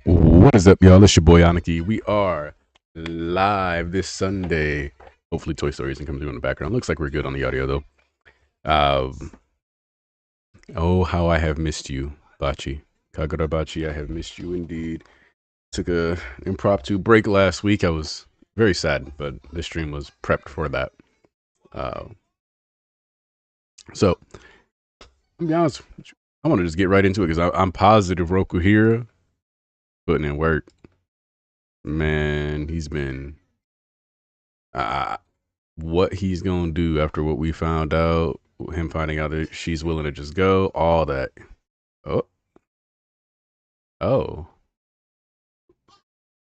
What is up, y'all? It's your boy Aniki. We are live this Sunday. Hopefully, Toy Story isn't coming through in the background. Looks like we're good on the audio, though. Um, oh, how I have missed you, Bachi. Kagurabachi, I have missed you indeed. Took a impromptu break last week. I was very sad, but the stream was prepped for that. Uh, so, I'll be honest, I want to just get right into it because I'm positive Roku here putting in work. Man, he's been. Uh, what he's gonna do after what we found out, him finding out that she's willing to just go, all that. Oh, oh,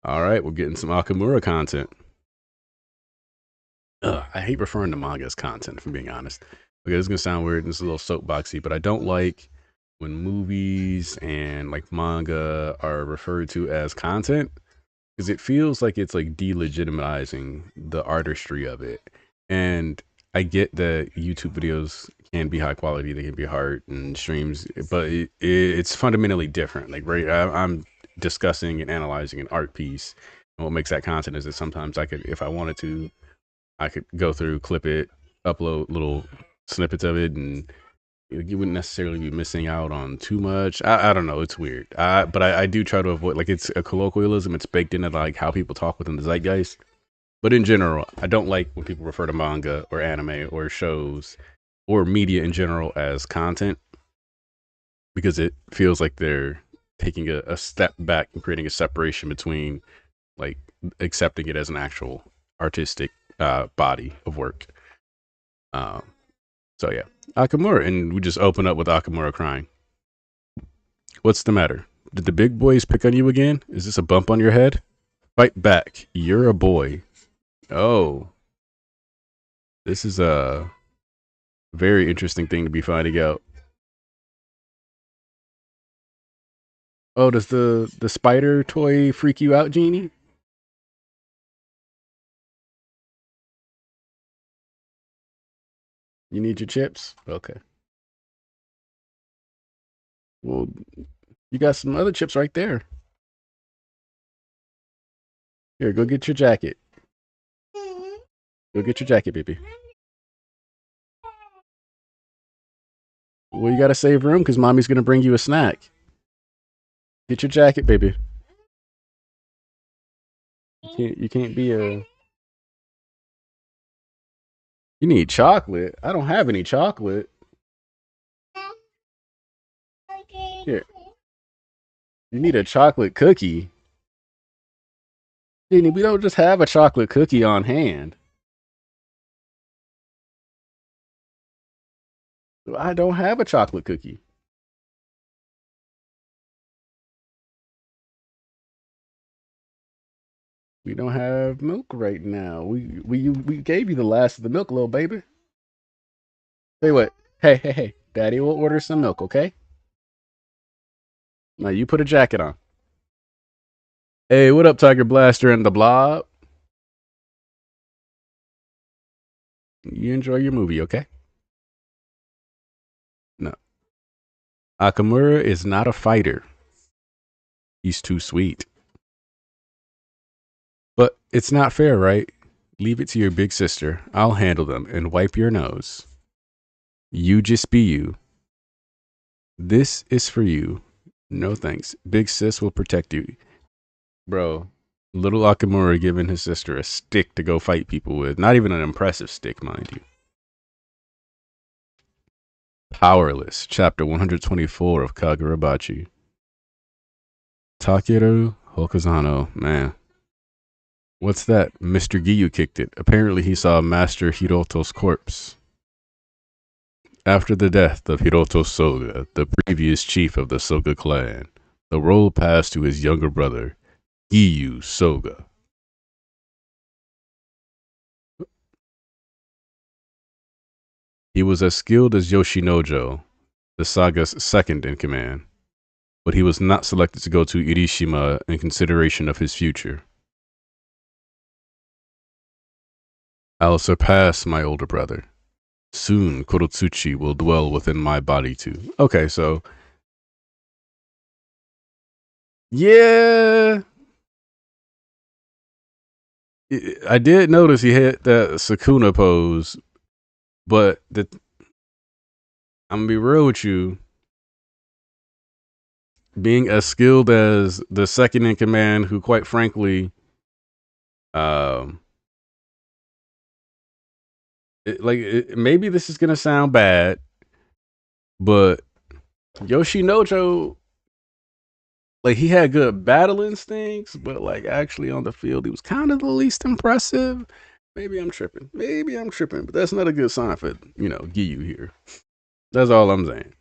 all right, we're getting some Akamura content. I hate referring to manga as content, if I'm being honest. Okay, this is gonna sound weird and it's a little soapboxy, but I don't like when movies and like manga are referred to as content because it feels like it's like delegitimizing the artistry of it. And I get that YouTube videos can be high quality, they can be hard and streams, but it's fundamentally different. Like, right, I'm discussing and analyzing an art piece. And what makes that content is that sometimes I could, if I wanted to, I could go through, clip it, upload little snippets of it, and you wouldn't necessarily be missing out on too much. I don't know. It's weird. But I do try to avoid, like, it's a colloquialism. It's baked into like how people talk within the zeitgeist. But in general, I don't like when people refer to manga or anime or shows or media in general as content because it feels like they're taking a step back and creating a separation between like accepting it as an actual artistic body of work. Um, so yeah, Akamura, and we just open up with Akamura crying. What's the matter? Did the big boys pick on you again? Is this a bump on your head? Fight back. You're a boy. Oh, this is a very interesting thing to be finding out. Oh, does the spider toy freak you out, Genie? You need your chips? Okay. Well, you got some other chips right there. Here, go get your jacket. Go get your jacket, baby. Well, you gotta save room because mommy's gonna bring you a snack. Get your jacket, baby. You can't be a. You need chocolate. I don't have any chocolate. Here, you need a chocolate cookie. Genie, we don't just have a chocolate cookie on hand. I don't have a chocolate cookie. We don't have milk right now. We gave you the last of the milk, little baby. Say what? Hey. Daddy will order some milk, okay? Now you put a jacket on. Hey, what up, Tiger Blaster and the Blob? You enjoy your movie, okay? No. Akamura is not a fighter. He's too sweet. But it's not fair, right? Leave it to your big sister. I'll handle them and wipe your nose. You just be you. This is for you. No thanks. Big sis will protect you. Bro, little Akamura giving his sister a stick to go fight people with. Not even an impressive stick, mind you. Powerless, chapter 124 of Kagurabachi. Takeru Hokuzano, man. What's that? Mr. Giyu kicked it. Apparently he saw Master Hiroto's corpse. After the death of Hiroto Soga, the previous chief of the Soga clan, the role passed to his younger brother, Giyu Soga. He was as skilled as Yoshinojo, the saga's second in command, but he was not selected to go to Irishima in consideration of his future. I'll surpass my older brother. Soon, Korotsuchi will dwell within my body too. Okay, so Yeah, I did notice he had that Sakuna pose, but I'm gonna be real with you. Being as skilled as the second in command, who quite frankly, um, maybe this is gonna sound bad, but Yoshinojo, like he had good battle instincts, but like actually on the field, he was kind of the least impressive. Maybe I'm tripping. Maybe I'm tripping, but that's not a good sign for Giyu here. That's all I'm saying.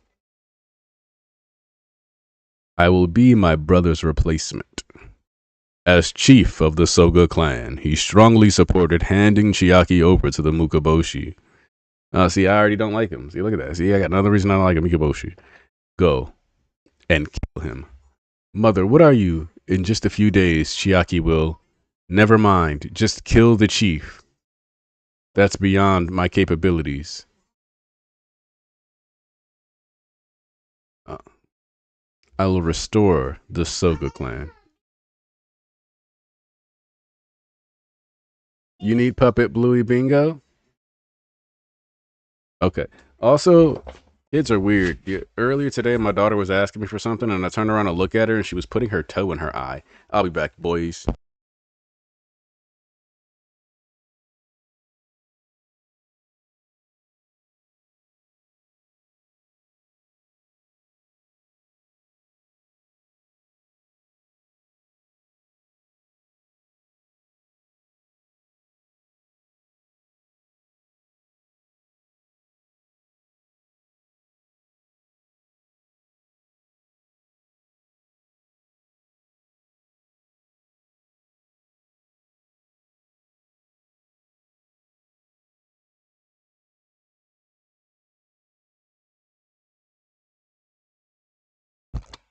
I will be my brother's replacement. As chief of the Soga clan, he strongly supported handing Chiaki over to the Mukaboshi. See, I already don't like him. See, look at that. See, I got another reason I don't like him, Mukaboshi. Go and kill him. Mother, what are you? In just a few days, Chiaki will. Never mind. Just kill the chief. That's beyond my capabilities. Uh, I will restore the Soga clan. You need Puppet Bluey Bingo? Okay. Also, kids are weird. Yeah, earlier today, my daughter was asking me for something, and I turned around to look at her, and she was putting her toe in her eye. I'll be back, boys.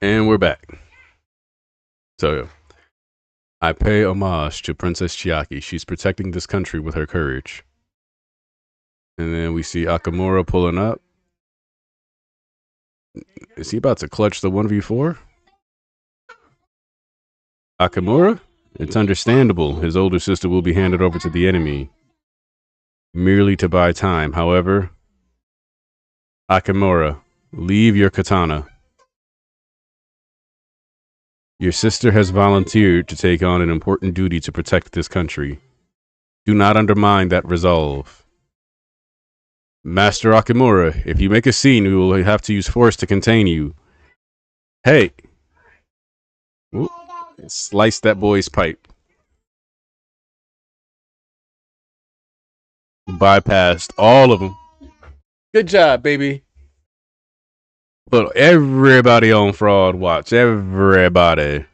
And we're back. So, I pay homage to Princess Chiaki. She's protecting this country with her courage. And then we see Akamura pulling up. Is he about to clutch the 1v4? Akamura? It's understandable. His older sister will be handed over to the enemy merely to buy time. However, Akamura, leave your katana. Your sister has volunteered to take on an important duty to protect this country. Do not undermine that resolve. Master Akamura, if you make a scene, we will have to use force to contain you. Hey! Ooh, slice that boy's pipe. Bypassed all of them. Good job, baby. But everybody on Fraud Watch. Everybody.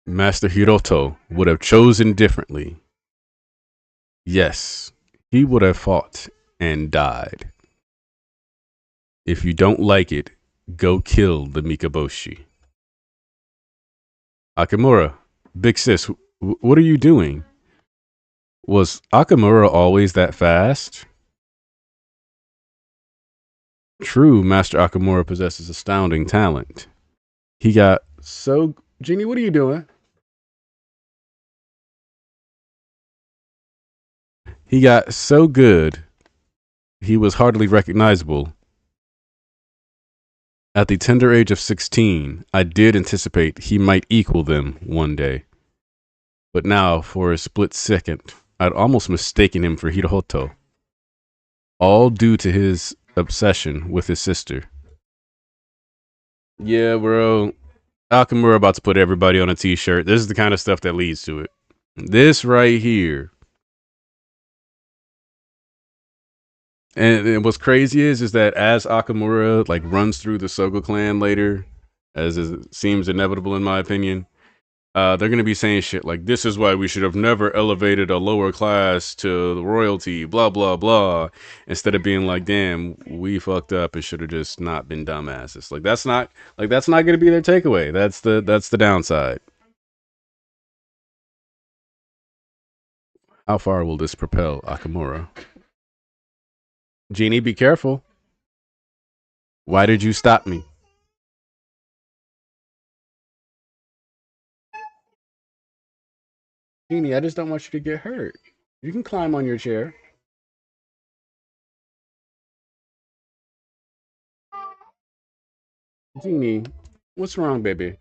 Master Hiroto would have chosen differently. Yes, he would have fought and died. If you don't like it, go kill the Mikaboshi. Akamura, big sis, what are you doing? Was Akamura always that fast? True, Master Akamura possesses astounding talent. He got so. Genie, what are you doing? He got so good, he was hardly recognizable. At the tender age of 16, I did anticipate he might equal them one day. But now, for a split second, I'd almost mistaken him for Hiroto. All due to his obsession with his sister. Yeah, bro. Akamura about to put everybody on a t-shirt. This is the kind of stuff that leads to it. This right here. And what's crazy is that as Akamura like runs through the Soga clan later, as it seems inevitable in my opinion, they're gonna be saying shit like, "This is why we should have never elevated a lower class to the royalty." Blah blah blah. Instead of being like, "Damn, we fucked up and should have just not been dumbasses." That's not gonna be their takeaway. That's the downside. How far will this propel Akamura? Genie, be careful. Why did you stop me? Jeannie, I just don't want you to get hurt. You can climb on your chair. Jeannie, what's wrong, baby?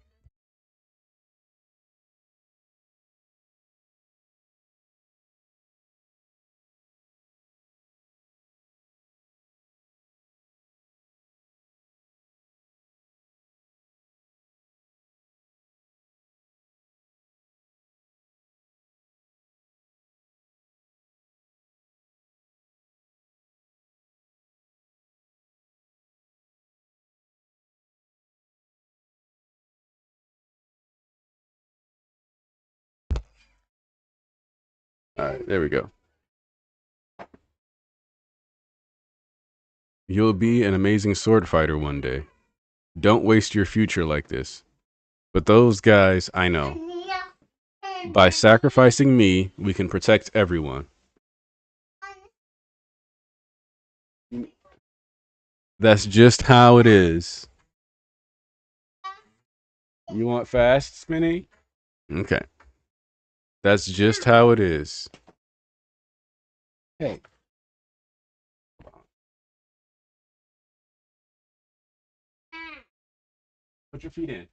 All right, there we go. You'll be an amazing sword fighter one day. Don't waste your future like this. But those guys, I know. By sacrificing me, we can protect everyone. That's just how it is. You want fast, Spinny? Okay. That's just how it is. Hey, put your feet in.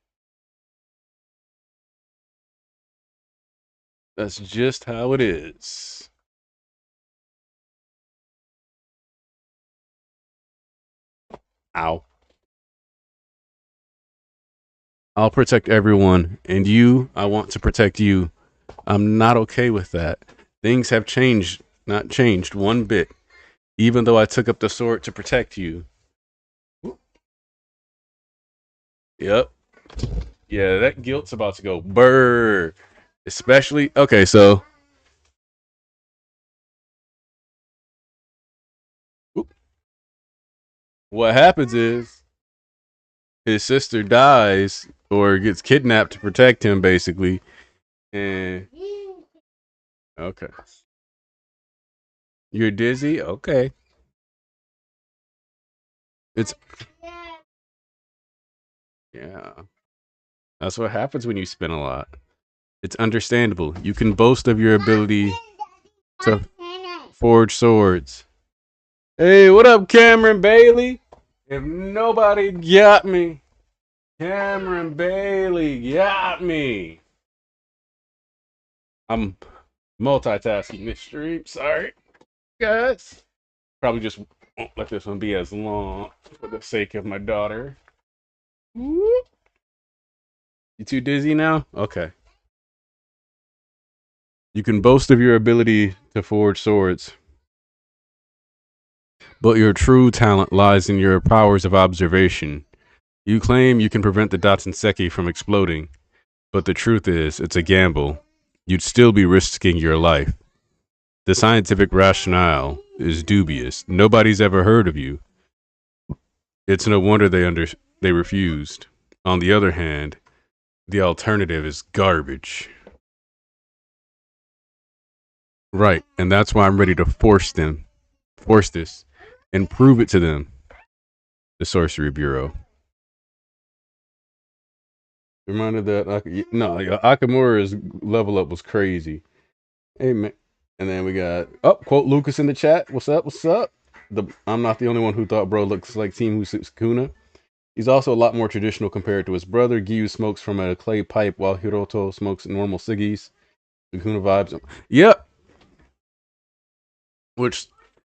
That's just how it is. Ow. I'll protect everyone, and you, I want to protect you. I'm not okay with that. Things have changed, not changed one bit, even though I took up the sword to protect you. Yep. Yeah, that guilt's about to go burr. Especially, okay, so what happens is his sister dies or gets kidnapped to protect him, basically. And okay, you're dizzy. Okay, it's yeah. That's what happens when you spin a lot. It's understandable. You can boast of your ability to forge swords. Hey, what up, Cameron Bailey? If nobody got me, Cameron Bailey got me. I'm multitasking this stream. Sorry, guys. Probably just won't let this one be as long for the sake of my daughter. You too dizzy now? Okay. You can boast of your ability to forge swords, but your true talent lies in your powers of observation. You claim you can prevent the Datsenseki from exploding, but the truth is, it's a gamble. You'd still be risking your life. The scientific rationale is dubious. Nobody's ever heard of you. It's no wonder they refused. On the other hand, the alternative is garbage. Right, and that's why I'm ready to force this, and prove it to them. The Sorcery Bureau. Reminded that no, like, Akamura's level up was crazy. Hey man, and then we got quote Lucas in the chat. What's up? What's up? I'm not the only one who thought bro looks like Team Sukuna. He's also a lot more traditional compared to his brother. Gyu smokes from a clay pipe while Hiroto smokes normal ciggies. Sukuna vibes. Yep. Which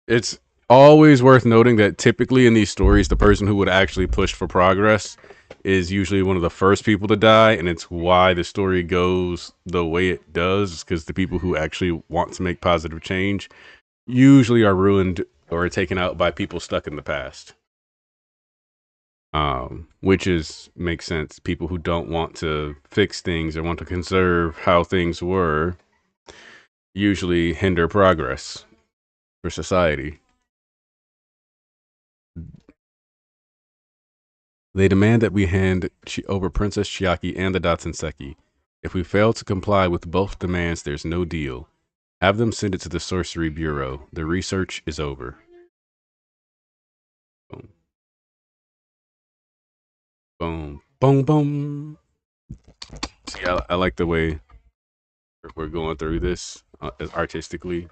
it's always worth noting that typically in these stories, the person who would actually push for progress is usually one of the first people to die, and it's why the story goes the way it does, because the people who actually want to make positive change usually are ruined or taken out by people stuck in the past. Which is makes sense. People who don't want to fix things or want to conserve how things were usually hinder progress for society. They demand that we hand over Princess Chiaki and the Datsenseki. If we fail to comply with both demands, there's no deal. Have them send it to the Sorcery Bureau. The research is over. Boom. Boom. Boom, boom. See, I like the way We're going through this artistically.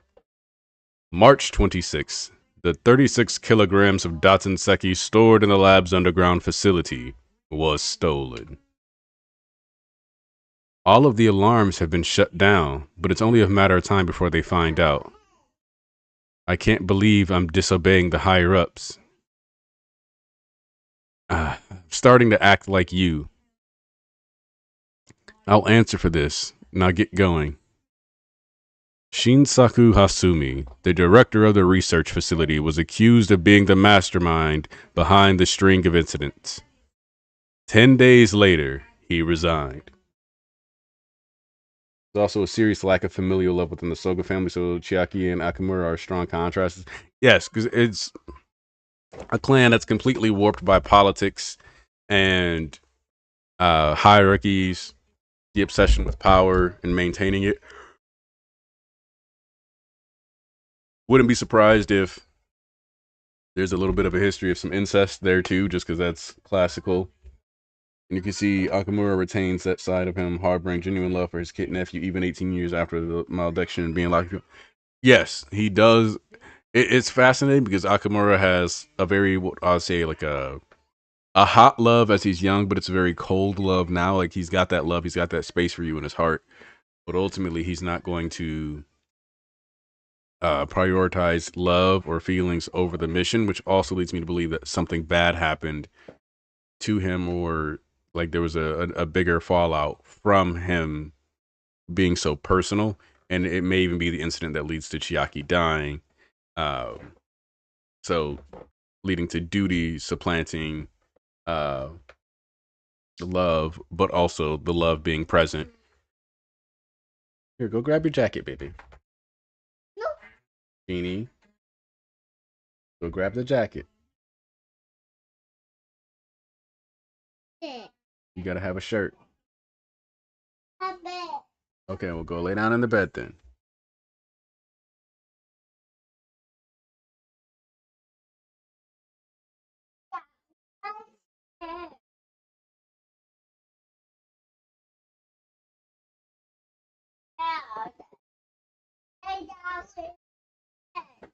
March 26th. The 36 kilograms of Datsenseki stored in the lab's underground facility was stolen. All of the alarms have been shut down, but it's only a matter of time before they find out. I can't believe I'm disobeying the higher ups. Starting to act like you. I'll answer for this. Now get going. Shinsaku Hasumi, the director of the research facility, was accused of being the mastermind behind the string of incidents. 10 days later, he resigned. There's also a serious lack of familial love within the Soga family, so Chiaki and Akamura are strong contrasts. Yes, because it's a clan that's completely warped by politics and hierarchies, the obsession with power and maintaining it. Wouldn't be surprised if there's a little bit of a history of some incest there too, just because that's classical. And you can see Akamura retains that side of him, harboring genuine love for his kid nephew, even 18 years after the malediction and being like, yes, he does. It's fascinating because Akamura has a very, what I'll say, like a hot love as he's young, but it's a very cold love now. Like he's got that love, he's got that space for you in his heart, but ultimately he's not going to prioritize love or feelings over the mission, which also leads me to believe that something bad happened to him, or like there was a bigger fallout from him being so personal, and it may even be the incident that leads to Chiaki dying. Uh, so leading to duty supplanting uh, the love, but also the love being present. Here, go grab your jacket, baby. No. Jeannie, go grab the jacket. You gotta have a shirt. Okay, we'll go lay down in the bed then.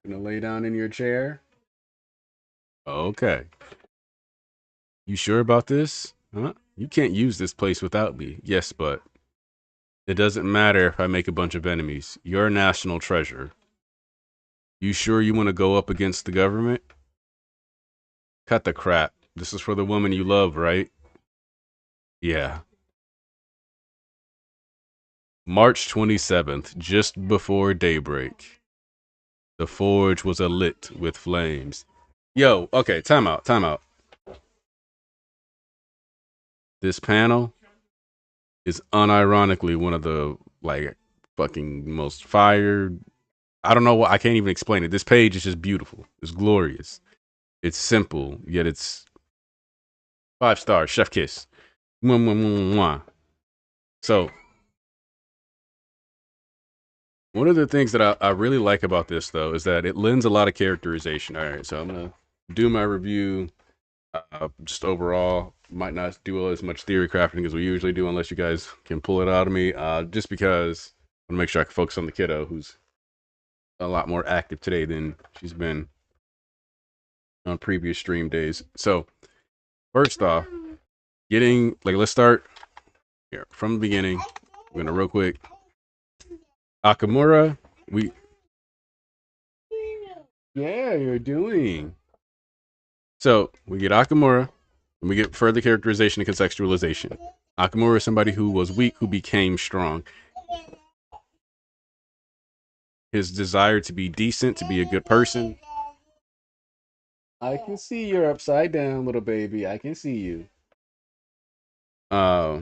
Gonna lay down in your chair? Okay. You sure about this? Huh? You can't use this place without me. Yes, but it doesn't matter if I make a bunch of enemies. You're a national treasure. You sure you want to go up against the government? Cut the crap. This is for the woman you love, right? Yeah. March 27th, just before daybreak. The forge was alit with flames. Yo, okay, time out, time out. This panel is unironically one of the like fucking most fired. I don't know what, I can't even explain it. This page is just beautiful. It's glorious. It's simple, yet it's 5 stars. Chef kiss. Mwah, mwah, mwah, mwah. So one of the things that I really like about this though is that it lends a lot of characterization. All right, so I'm gonna do my review. Just overall, might not do as much theory crafting as we usually do, unless you guys can pull it out of me. Just because I want to make sure I can focus on the kiddo, who's a lot more active today than she's been on previous stream days. So, first off, getting like let's start here from the beginning. We're gonna real quick. Akamura, we yeah, you're doing. So we get Akamura, and we get further characterization and contextualization. Akamura is somebody who was weak, who became strong. His desire to be decent, to be a good person. I can see you're upside down, little baby. I can see you. Uh,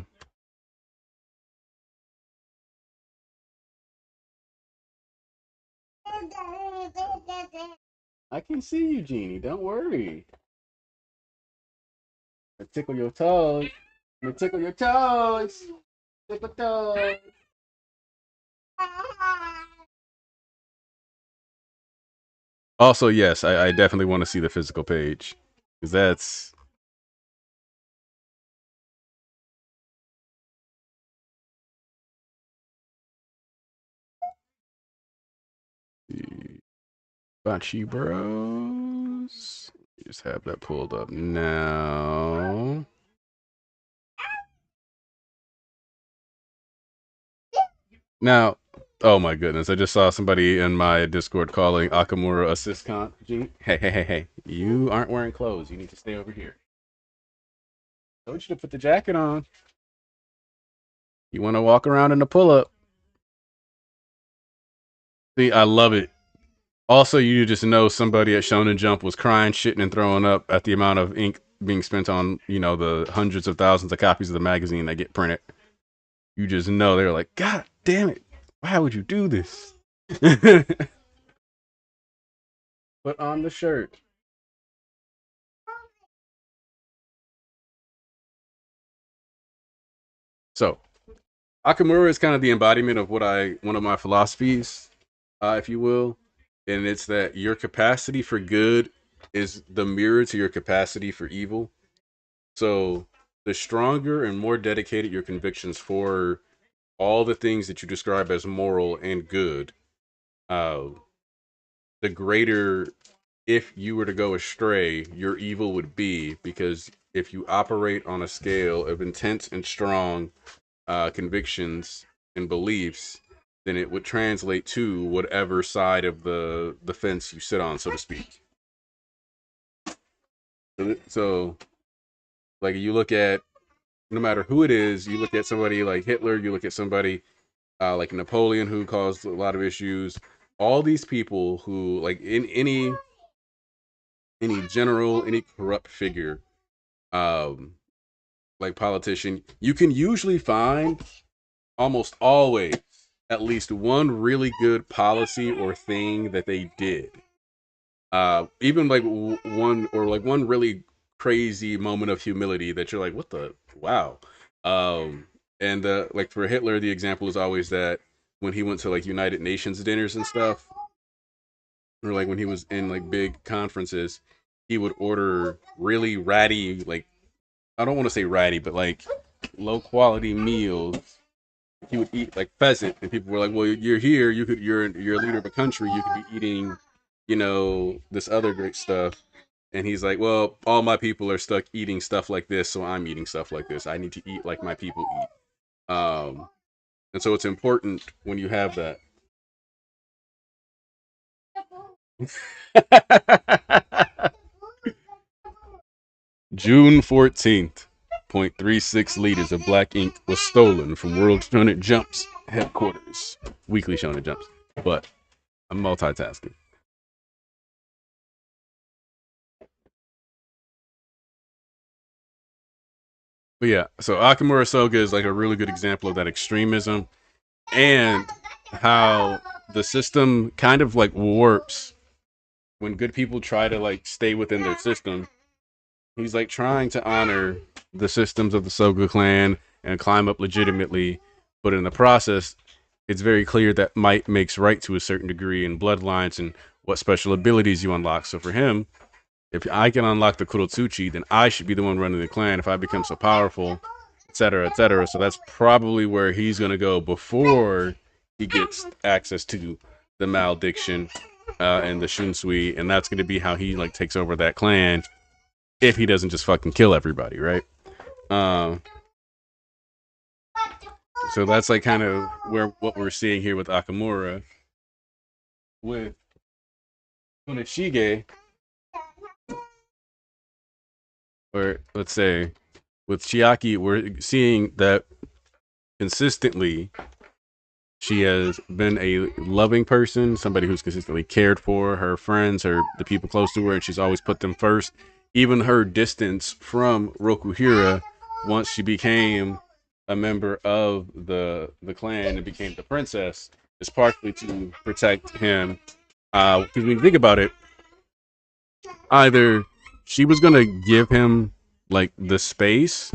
I can see you, Genie. Don't worry. I tickle your toes. I tickle your toes. Tickle toes. Also, yes, I definitely want to see the physical page because that's Bachi Bros. Just have that pulled up now. Now, oh my goodness, I just saw somebody in my Discord calling Akamura a syscon. Hey. You aren't wearing clothes. You need to stay over here. I told you to put the jacket on. You want to walk around in the pull up. See, I love it. Also, you just know somebody at Shonen Jump was crying, shitting, and throwing up at the amount of ink being spent on, the hundreds of thousands of copies of the magazine that get printed. You just know they're like, God damn it. Why would you do this? Put on the shirt. So, Akamura is kind of the embodiment of one of my philosophies, if you will. And it's that your capacity for good is the mirror to your capacity for evil. So, the stronger and more dedicated your convictions for all the things that you describe as moral and good, uh, the greater, if you were to go astray, your evil would be. Because if you operate on a scale of intense and strong convictions and beliefs, then it would translate to whatever side of the fence you sit on, so to speak. So like you look at, no matter who it is, you look at somebody like Hitler, you look at somebody like Napoleon, who caused a lot of issues. All these people who, like, in any general, any corrupt figure, um, like politician, you can usually find almost always at least one really good policy or thing that they did. Even like one really crazy moment of humility that you're like, what the wow. And like for Hitler, the example is always that when he went to like United Nations dinners and stuff, or like when he was in like big conferences, he would order really ratty, like, I don't want to say ratty, but like low quality meals. He would eat like pheasant, and people were like, "Well, you're here. You're a leader of a country. You could be eating, this other great stuff." And he's like, "Well, all my people are stuck eating stuff like this, so I'm eating stuff like this. I need to eat like my people eat." And so it's important when you have that. June 14th, 0.36 liters of black ink was stolen from World Shonen Jump's headquarters. Weekly Shonen Jumps. But I'm multitasking. But yeah, so Akamura Soga is like a really good example of that extremism and how the system kind of like warps when good people try to like stay within their system. He's like trying to honor the systems of the Soga clan and climb up legitimately, but in the process, it's very clear that might makes right to a certain degree in bloodlines and what special abilities you unlock. So for him, if I can unlock the Kurotsuchi, then I should be the one running the clan if I become so powerful, etc., etc. So that's probably where he's going to go before he gets access to the malediction and the Shunsui, and that's going to be how he like takes over that clan if he doesn't just fucking kill everybody, right? Um, so that's like kind of where what we're seeing here with Akamura. With Kunishige, or let's say with Chiaki, we're seeing that consistently she has been a loving person, somebody who's consistently cared for her friends, the people close to her, and she's always put them first. Even her distance from Rokuhira, once she became a member of the clan and became the princess, is partially to protect him. Because when you think about it, either she was gonna give him like the space,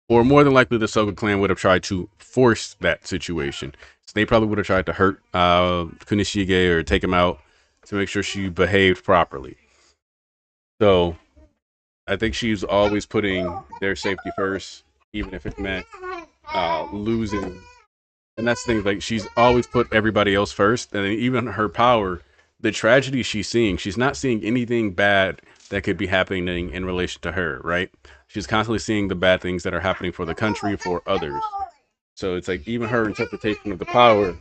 or more than likely the Soga clan would have tried to force that situation. So they probably would have tried to hurt Kunishige or take him out to make sure she behaved properly. So I think she's always putting their safety first, even if it meant losing And that's the thing. Like she's always put everybody else first, and even her power, the tragedy she's seeing, she's not seeing anything bad that could be happening in relation to her. Right? She's constantly seeing the bad things that are happening for the country, for others. So it's like even her interpretation of the power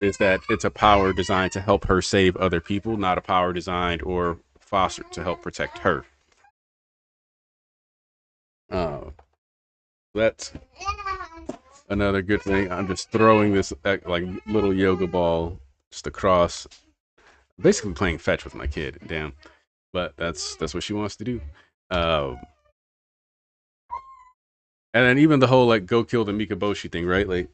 is that it's a power designed to help her save other people, not a power designed or fostered to help protect her. Uh, that's another good thing. I'm just throwing this like little yoga ball just across, basically playing fetch with my kid. Damn, but that's what she wants to do. Um, and then even the whole like go kill the Mikaboshi thing, right? Like,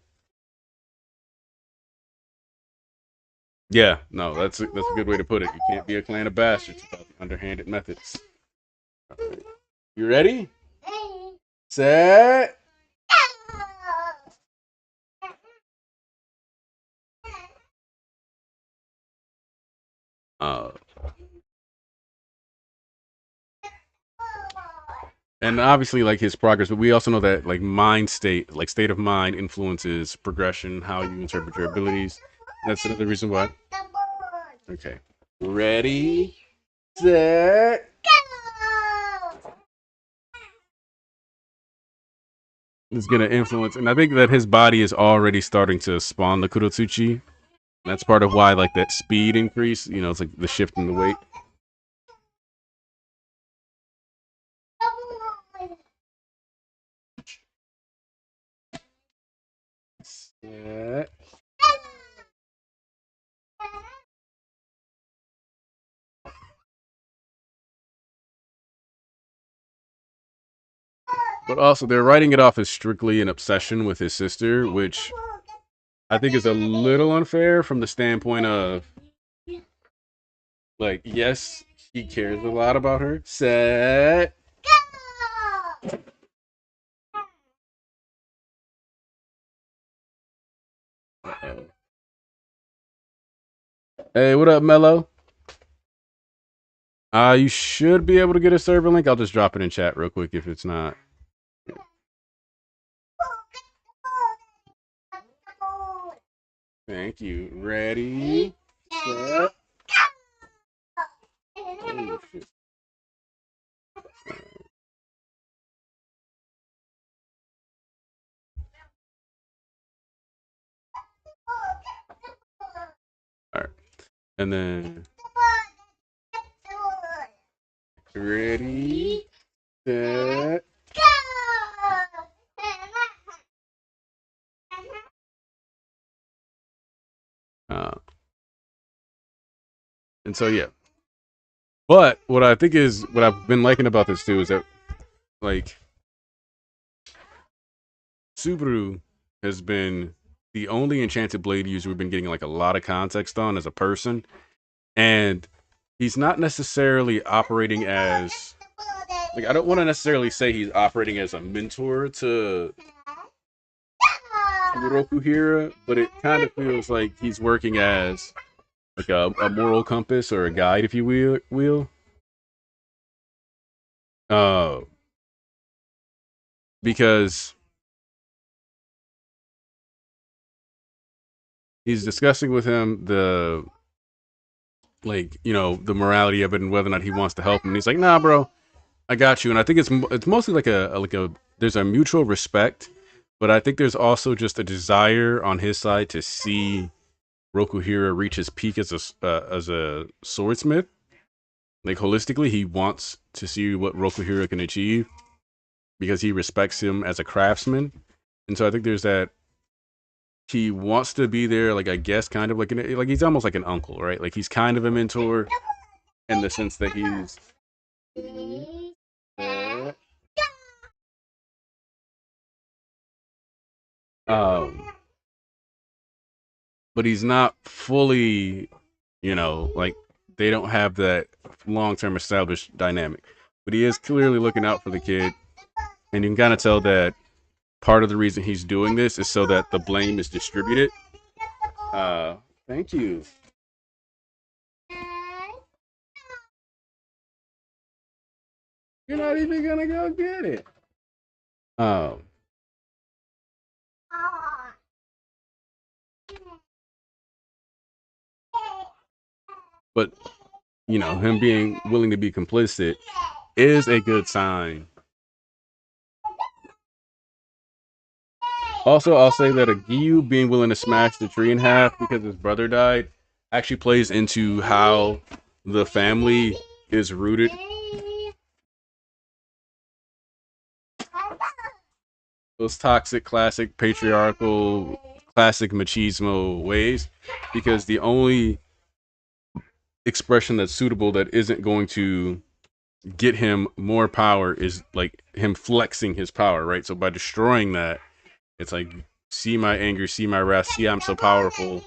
yeah, no, that's a good way to put it. You can't be a clan of bastards without the underhanded methods. Right. You ready? Set. Uh, and obviously like his progress, but we also know that like mind state, like state of mind, influences progression, how you interpret your abilities. That's another reason why. Okay, ready, set. Is going to influence, and I think that his body is already starting to spawn the Kurotsuchi. That's part of why like that speed increase. You know, it's like the shift in the weight. Set. But also, they're writing it off as strictly an obsession with his sister, which I think is a little unfair from the standpoint of like, yes, he cares a lot about her. Set. Uh-oh. Hey, what up, Mello? You should be able to get a server link. I'll just drop it in chat real quick if it's not. Thank you. Ready? Set. Oh, shit. All right. And then ready, set. Uh, and so yeah. But what I think is what I've been liking about this too is that like Subaru has been the only enchanted blade user we've been getting like a lot of context on as a person, and he's not necessarily operating as like I don't want to necessarily say he's operating as a mentor to Rokuhira, but it kind of feels like he's working as like a moral compass or a guide, if you will. Uh, because he's discussing with him the like the morality of it and whether or not he wants to help him. And he's like, "Nah, bro, I got you." And I think it's mostly like a there's a mutual respect, but I think there's also just a desire on his side to see Rokuhira reach his peak as a swordsmith. Like holistically, he wants to see what Rokuhira can achieve because he respects him as a craftsman. And so I think there's that he wants to be there, like I guess, kind of like he's almost like an uncle, right? Like he's kind of a mentor in the sense that he's um, but he's not fully, like they don't have that long term established dynamic. But he is clearly looking out for the kid, and you can kind of tell that part of the reason he's doing this is so that the blame is distributed. Uh, Thank you. You're not even gonna go get it. Um, But him being willing to be complicit is a good sign. Also, I'll say that a Giyu being willing to smash the tree in half because his brother died actually plays into how the family is rooted. Those toxic, classic, patriarchal, classic machismo ways, because the only expression that's suitable that isn't going to get him more power is like him flexing his power, right? So by destroying that, it's like, see my anger, see my wrath, see I'm so powerful.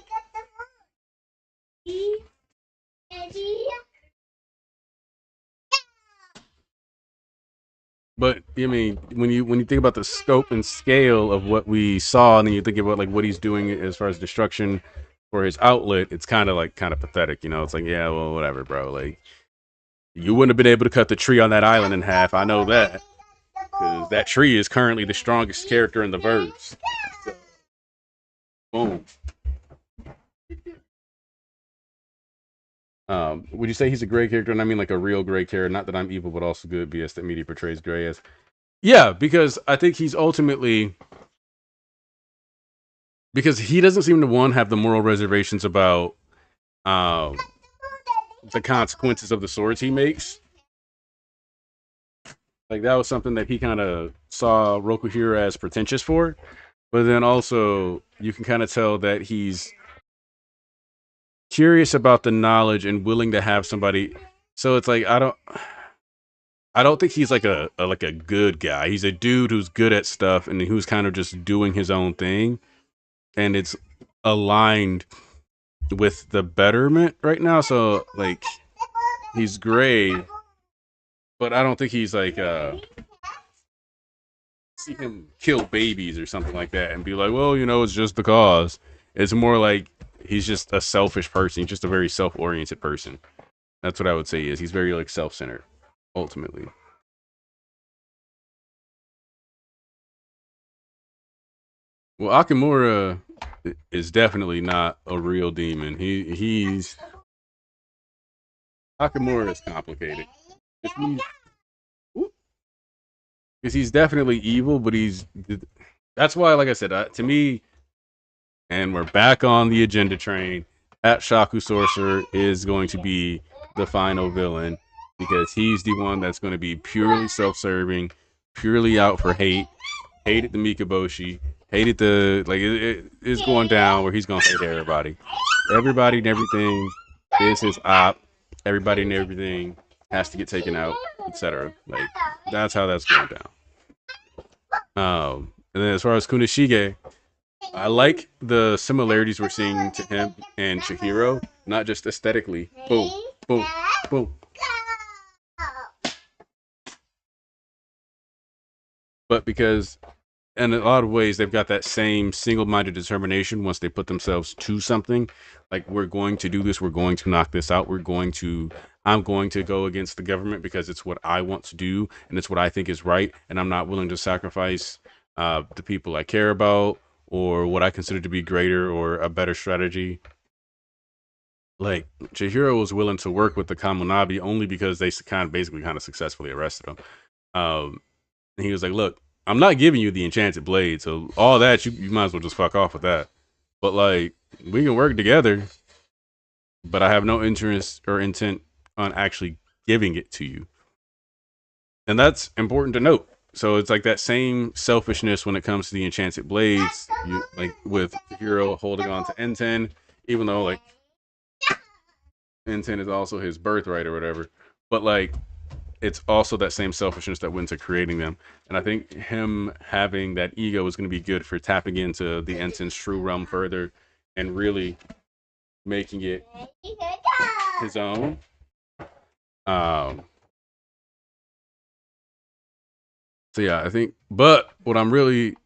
But I mean, when you think about the scope and scale of what we saw, and then you think about like what he's doing as far as destruction for his outlet, it's kind of pathetic. It's like, yeah, well, whatever, bro. Like, you wouldn't have been able to cut the tree on that island in half. I know that because that tree is currently the strongest character in the verse. So, boom. Would you say he's a gray character? And I mean like a real gray character. Not that I'm evil, but also good. BS that media portrays gray as. Yeah, because I think he's ultimately, because he doesn't seem to one have the moral reservations about um, the consequences of the swords he makes. Like that was something that he kind of saw Rokuhiro as pretentious for, but then also you can kind of tell that he's curious about the knowledge and willing to have somebody. So it's like I don't think he's like a good guy. He's a dude who's good at stuff and who's kind of just doing his own thing, and it's aligned with the betterment right now. So like he's gray, but I don't think he's like see him kill babies or something like that and be like, well, it's just the cause. It's more like he's just a selfish person. He's just a very self-oriented person. That's what I would say is he's very like self-centered ultimately. Well, Akamura is definitely not a real demon. He's Akamura is complicated. Because he's definitely evil, but that's why, like I said, to me, and we're back on the agenda train. At Shaku Sorcerer is going to be the final villain because he's the one that's going to be purely self-serving, purely out for hate. Hated the Mikaboshi. Hated the like it is going down where he's going to hate everybody. Everybody and everything is his op. Everybody and everything has to get taken out, etc. Like that's how that's going down. And then as far as Kunishige, I like the similarities we're seeing to him and Chihiro, not just aesthetically. Boom, boom, boom. But because in a lot of ways they've got that same single-minded determination once they put themselves to something. Like, we're going to do this, we're going to knock this out, I'm going to go against the government because it's what I want to do and it's what I think is right, and I'm not willing to sacrifice the people I care about or what I consider to be greater or a better strategy. Like, Chihiro was willing to work with the Kamunabi only because they basically kind of successfully arrested him. And he was like, "Look, I'm not giving you the enchanted blade, so all that you might as well just fuck off with that. But like, we can work together, but I have no interest or intent on actually giving it to you." And that's important to note. So it's like that same selfishness when it comes to the enchanted blades, like with Hero holding on to N10, even though like N10 is also his birthright or whatever. But like, it's also that same selfishness that went to creating them. And I think him having that ego is going to be good for tapping into the Ensign's true realm further and really making it his own. Um, so yeah, I think. But what I'm really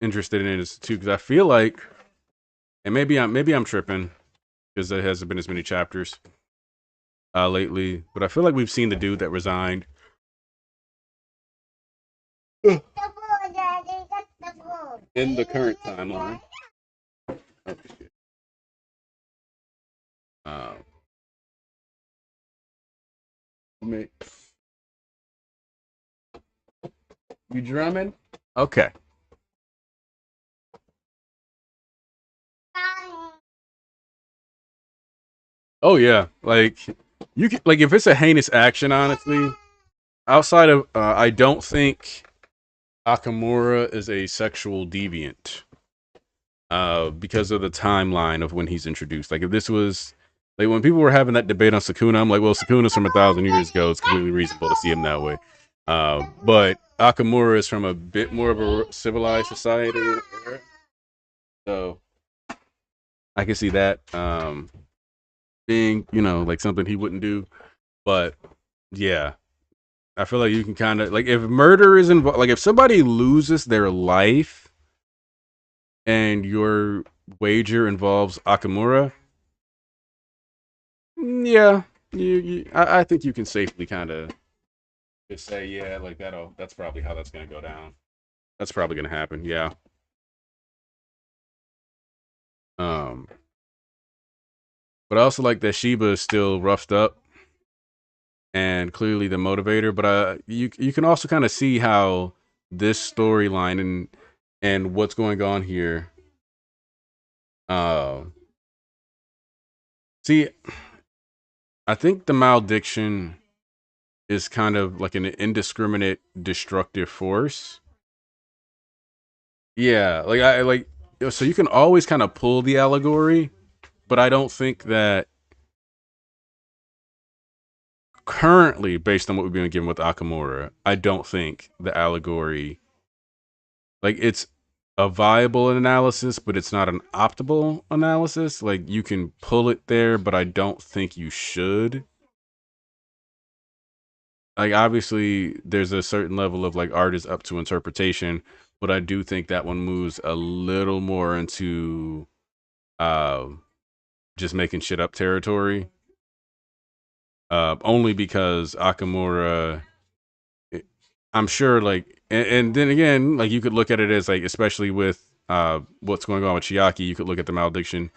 interested in is too, because I feel like, and maybe I'm tripping because there hasn't been as many chapters lately. But I feel like we've seen the dude that resigned in the current timeline. Oh, shit. Me- You drumming? Okay. Oh yeah, like you can like if it's a heinous action, honestly. Outside of, I don't think Akamura is a sexual deviant. Because of the timeline of when he's introduced. Like if this was like when people were having that debate on Sukuna, I'm like, well, Sukuna's from 1,000 years ago. It's completely reasonable to see him that way. But Akamura is from a bit more of a civilized society, so I can see that being, like something he wouldn't do. But yeah, I feel like you can kind of like if murder is involved, like if somebody loses their life and your wager involves Akamura, yeah, I think you can safely kind of just say, yeah, like that's probably how that's gonna go down. That's probably gonna happen. Yeah. Um, but I also like that Sheba is still roughed up and clearly the motivator. But you can also kind of see how this storyline and what's going on here. Uh, see, I think the malediction is kind of like an indiscriminate destructive force. Yeah, like I like so you can always kind of pull the allegory, but I don't think that currently, based on what we've been given with Akamura, I don't think the allegory like it's a viable analysis, but it's not an optimal analysis. Like you can pull it there, but I don't think you should. Like obviously there's a certain level of like art is up to interpretation, but I do think that one moves a little more into uh just making shit up territory. Only because Akamura, eh, I'm sure, like, and then again, like you could look at it as like, especially with what's going on with Chiaki, you could look at the malediction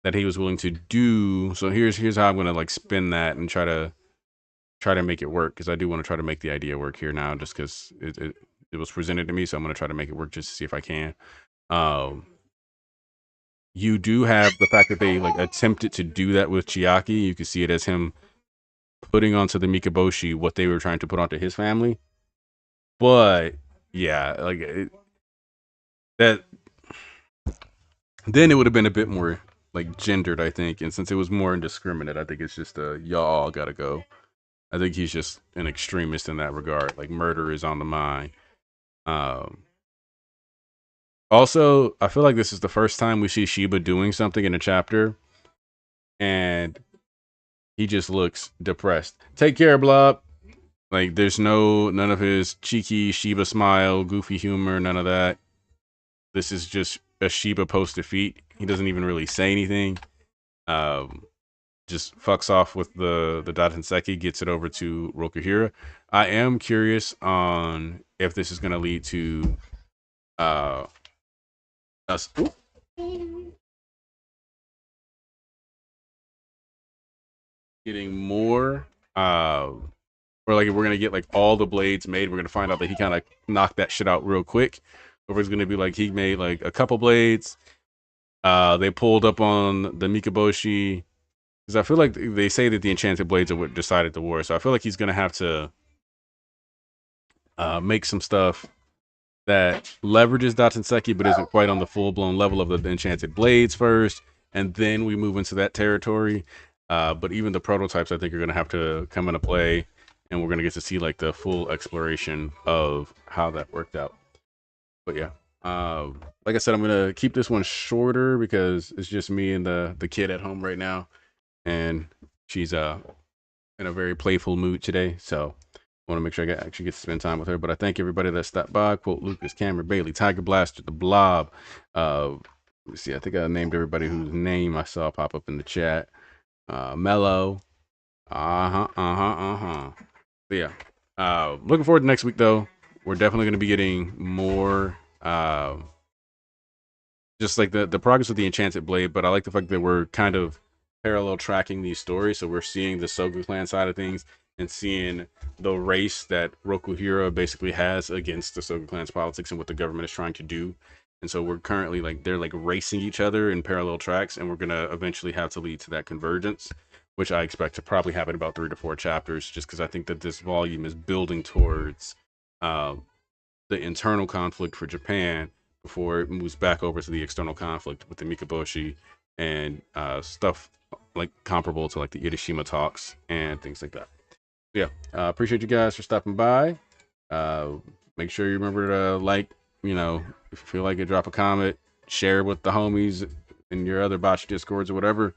that he was willing to do. So here's how I'm gonna like spin that and try to make it work because I do want to try to make the idea work here now, just because it was presented to me, so I'm gonna try to make it work just to see if I can. Um, you do have the fact that they like attempted to do that with Chiaki. You can see it as him putting onto the Mikaboshi what they were trying to put onto his family. But yeah, like that, then it would have been a bit more like gendered, I think. And since it was more indiscriminate, I think it's just y'all all gotta go. I think he's just an extremist in that regard. Like murder is on the mind. Um, Also, I feel like this is the first time we see Sheba doing something in a chapter, and he just looks depressed. Take care, Blob. Like there's none of his cheeky Sheba smile, goofy humor, none of that. This is just a Sheba post defeat. He doesn't even really say anything. Um, just fucks off with the Datanseki, gets it over to Rokuhira. I am curious on if this is going to lead to uh us getting more or like if we're gonna get like all the blades made, we're gonna find out that he kind of knocked that shit out real quick. Or if it's gonna be like he made like a couple blades. They pulled up on the Mikaboshi because I feel like they say that the enchanted blades are what decided the war. So I feel like he's gonna have to make some stuff that leverages Datsenseki, but isn't quite on the full blown level of the enchanted blades first, and then we move into that territory. But even the prototypes, I think, are gonna have to come into play, and we're gonna get to see like the full exploration of how that worked out. But yeah, like I said, I'm gonna keep this one shorter because it's just me and the kid at home right now, and she's in a very playful mood today. So I want to make sure actually get to spend time with her. But I thank everybody that stopped by. Quote Lucas, Cameron, Bailey, Tiger Blaster, The Blob. Let me see. I think I named everybody whose name I saw pop up in the chat. Mello. But yeah. Looking forward to next week though. We're definitely going to be getting more. Just like the progress of the Enchanted Blade, but I like the fact that we're kind of parallel tracking these stories. So we're seeing the Sogu clan side of things, and seeing the race that Rokuhira basically has against the Soga clan's politics and what the government is trying to do. And so we're currently like they're like racing each other in parallel tracks, and we're gonna eventually have to lead to that convergence, which I expect to probably happen about 3 to 4 chapters, just because I think that this volume is building towards uh, the internal conflict for Japan before it moves back over to the external conflict with the Mikaboshi and stuff like comparable to like the Irishima talks and things like that. Yeah, appreciate you guys for stopping by. Uh, Make sure you remember to like, if you feel like it, drop a comment, share with the homies in your other botch discords or whatever.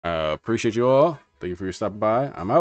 Appreciate you all. Thank you for your stopping by. I'm out.